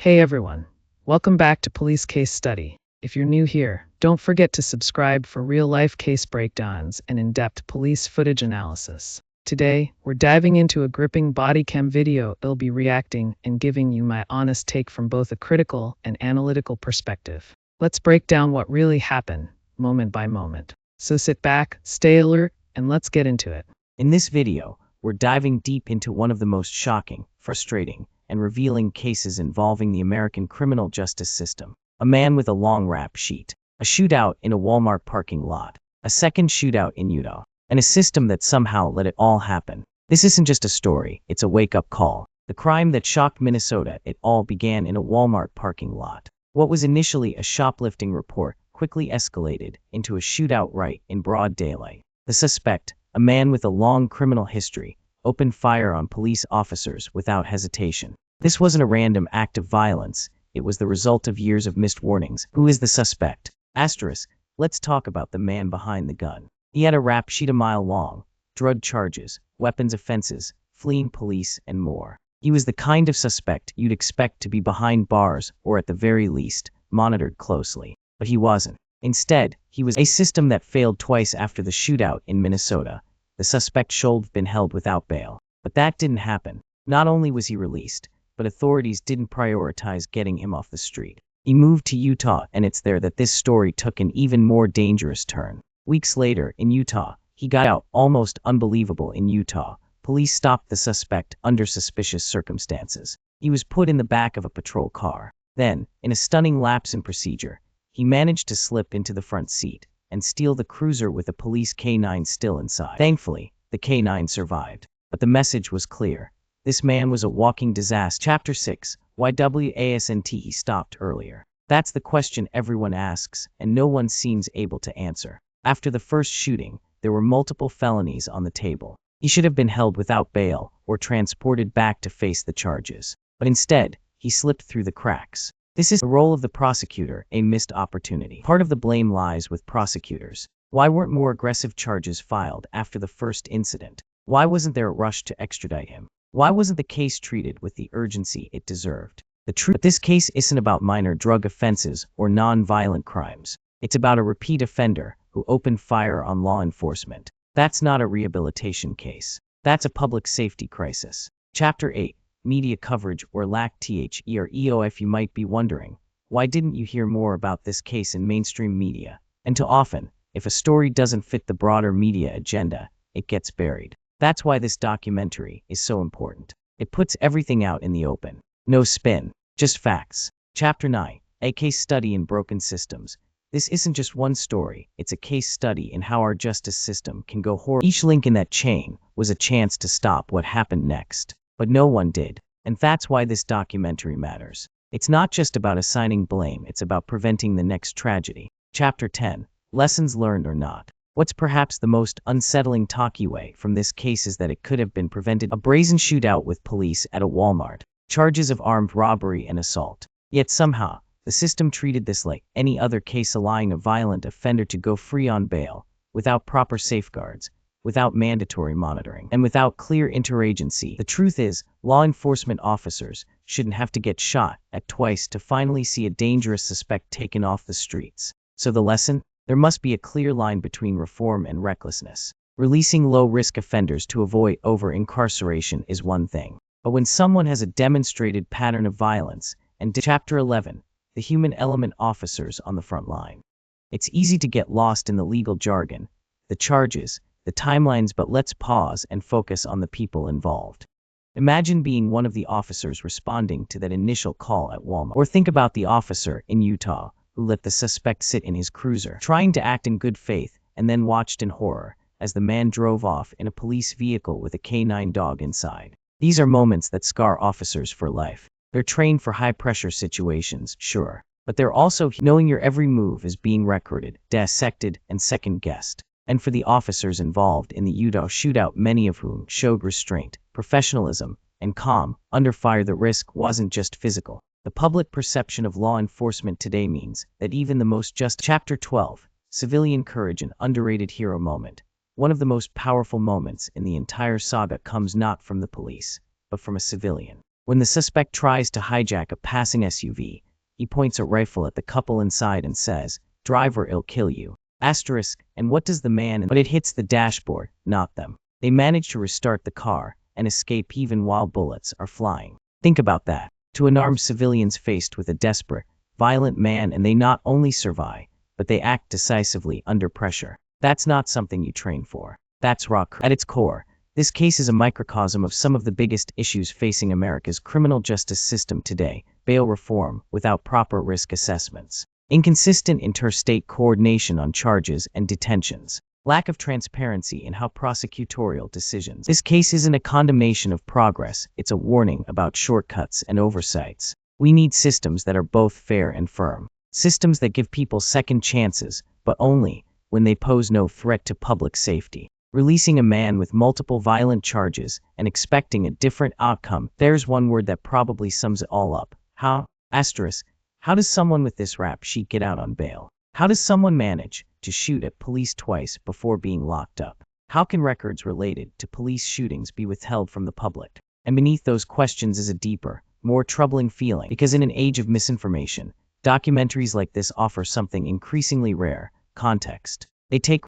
Hey everyone, welcome back to Police Case Study. If you're new here, don't forget to subscribe for real-life case breakdowns and in-depth police footage analysis. Today, we're diving into a gripping body cam video. I'll be reacting and giving you my honest take from both a critical and analytical perspective. Let's break down what really happened, moment by moment. So sit back, stay alert, and let's get into it. In this video, we're diving deep into one of the most shocking, frustrating, and revealing cases involving the American criminal justice system. A man with a long rap sheet, a shootout in a Walmart parking lot, a second shootout in Utah, and a system that somehow let it all happen. This isn't just a story, it's a wake-up call. The crime that shocked Minnesota, it all began in a Walmart parking lot. What was initially a shoplifting report quickly escalated into a shootout right in broad daylight. The suspect, a man with a long criminal history, opened fire on police officers without hesitation. This wasn't a random act of violence, it was the result of years of missed warnings. Who is the suspect? Asterisk, let's talk about the man behind the gun. He had a rap sheet a mile long, drug charges, weapons offenses, fleeing police, and more. He was the kind of suspect you'd expect to be behind bars or at the very least, monitored closely. But he wasn't. Instead, he was a system that failed twice after the shootout in Minnesota. The suspect should have been held without bail. But that didn't happen. Not only was he released, but authorities didn't prioritize getting him off the street. He moved to Utah, and it's there that this story took an even more dangerous turn. Weeks later, in Utah, he got out. Almost unbelievable. In Utah, police stopped the suspect under suspicious circumstances. He was put in the back of a patrol car. Then, in a stunning lapse in procedure, he managed to slip into the front seat and steal the cruiser with a police K-9 still inside. Thankfully, the K-9 survived. But the message was clear. This man was a walking disaster. Chapter 6, Why wasn't he stopped earlier? That's the question everyone asks, and no one seems able to answer. After the first shooting, there were multiple felonies on the table. He should have been held without bail or transported back to face the charges. But instead, he slipped through the cracks. This is the role of the prosecutor, a missed opportunity. Part of the blame lies with prosecutors. Why weren't more aggressive charges filed after the first incident? Why wasn't there a rush to extradite him? Why wasn't the case treated with the urgency it deserved? The truth is, this case isn't about minor drug offenses or non-violent crimes. It's about a repeat offender who opened fire on law enforcement. That's not a rehabilitation case. That's a public safety crisis. Chapter 8. Media coverage or lack thereof. If you might be wondering, why didn't you hear more about this case in mainstream media? And too often, if a story doesn't fit the broader media agenda, it gets buried. That's why this documentary is so important. It puts everything out in the open. No spin, just facts. Chapter 9. A case study in broken systems. This isn't just one story, it's a case study in how our justice system can go horrible. Each link in that chain was a chance to stop what happened next. But no one did. And that's why this documentary matters. It's not just about assigning blame, it's about preventing the next tragedy. Chapter 10. Lessons learned or not. What's perhaps the most unsettling takeaway from this case is that it could have been prevented. A brazen shootout with police at a Walmart. Charges of armed robbery and assault. Yet somehow, the system treated this like any other case, allowing a violent offender to go free on bail, without proper safeguards, without mandatory monitoring, and without clear interagency. The truth is, law enforcement officers shouldn't have to get shot at twice to finally see a dangerous suspect taken off the streets. So the lesson? There must be a clear line between reform and recklessness. Releasing low-risk offenders to avoid over-incarceration is one thing. But when someone has a demonstrated pattern of violence, and Chapter 11, the human element, officers on the front line. It's easy to get lost in the legal jargon, the charges, the timelines, but let's pause and focus on the people involved. Imagine being one of the officers responding to that initial call at Walmart. Or think about the officer in Utah who let the suspect sit in his cruiser, trying to act in good faith, and then watched in horror as the man drove off in a police vehicle with a K-9 dog inside. These are moments that scar officers for life. They're trained for high-pressure situations, sure, but they're also knowing your every move is being recorded, dissected, and second-guessed. And for the officers involved in the Utah shootout, many of whom showed restraint, professionalism, and calm, under fire, the risk wasn't just physical. The public perception of law enforcement today means that even the most just. Chapter 12. Civilian courage, an underrated hero moment. One of the most powerful moments in the entire saga comes not from the police, but from a civilian. When the suspect tries to hijack a passing SUV, he points a rifle at the couple inside and says, "Drive or it'll kill you." Asterisk, and what does the man, but it hits the dashboard, not them. They manage to restart the car and escape even while bullets are flying. Think about that. Two unarmed civilians faced with a desperate, violent man, and they not only survive, but they act decisively under pressure. That's not something you train for. That's raw. At its core, this case is a microcosm of some of the biggest issues facing America's criminal justice system today: bail reform without proper risk assessments, inconsistent interstate coordination on charges and detentions, lack of transparency in how prosecutorial decisions. This case isn't a condemnation of progress, it's a warning about shortcuts and oversights. We need systems that are both fair and firm. Systems that give people second chances, but only when they pose no threat to public safety. Releasing a man with multiple violent charges and expecting a different outcome, there's one word that probably sums it all up. How? Asterisk. How does someone with this rap sheet get out on bail? How does someone manage to shoot at police twice before being locked up? How can records related to police shootings be withheld from the public? And beneath those questions is a deeper, more troubling feeling, because in an age of misinformation, documentaries like this offer something increasingly rare: context.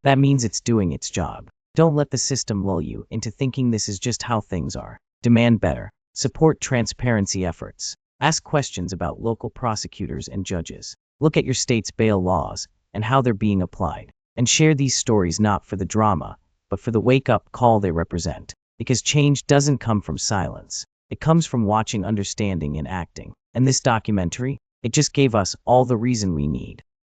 That means it's doing its job. Don't let the system lull you into thinking this is just how things are. Demand better. Support transparency efforts. Ask questions about local prosecutors and judges. Look at your state's bail laws and how they're being applied. And share these stories not for the drama, but for the wake-up call they represent. Because change doesn't come from silence. It comes from watching, understanding, and acting. And this documentary, it just gave us all the reason we need.